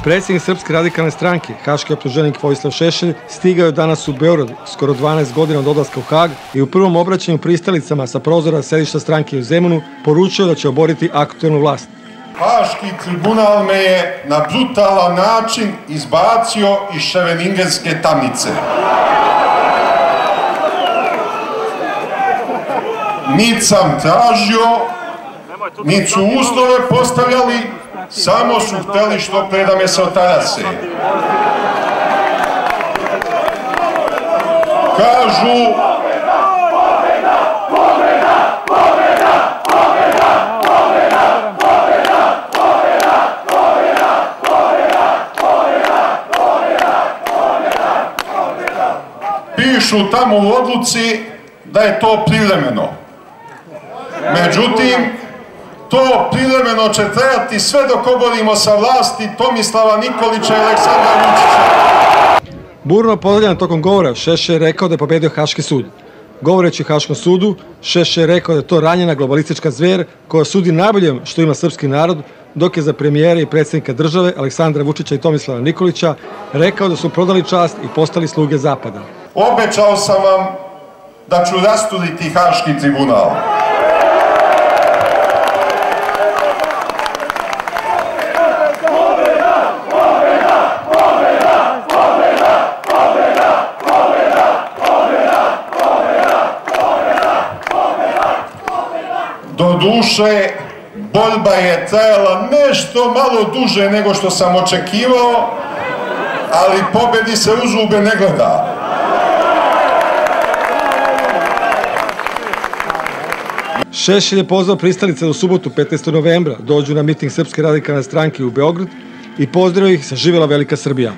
Predsjednik Srpske radikalne stranke, haški optuženik Vojislav Šešelj, stigao je danas u Beograd, skoro 12 godina od odlaska u Hag, i u prvom obraćanju pristalicama sa prozora sedišta stranke u Zemunu poručio da će oboriti aktuelnu vlast. Haški tribunal me je na brutalan način izbacio iz ševeningenske tamnice. Nit sam tražio, nit su uslove postavljali, samo su hteli što pre da me se otarase. Kažu... Pišu tamo u odluci da je to privremeno. Međutim, to privremeno će trajati sve dok oborimo sa vlasti Tomislava Nikolića i Aleksandra Vučića. Burno podeljan tokom govora, Šešelj je rekao da je pobedio Haški sud. Govoreći o Haškom sudu, Šešelj je rekao da je to ranjena globalistička zver koja sudi najboljem što ima srpski narod, dok je za premijera i predsjednika države Aleksandra Vučića i Tomislava Nikolića rekao da su prodali čast i postali sluge Zapada. Obećao sam vam da ću rasturiti Haški tribunal. Doduše, borba je trajala nešto malo duže nego što sam očekivao, ali pobedi se u zube ne gleda. Šešelj je pozvao pristalice u subotu 15. novembra dođu na miting Srpske radikalne stranke u Beograd i pozdravio ih sa živela velika Srbija.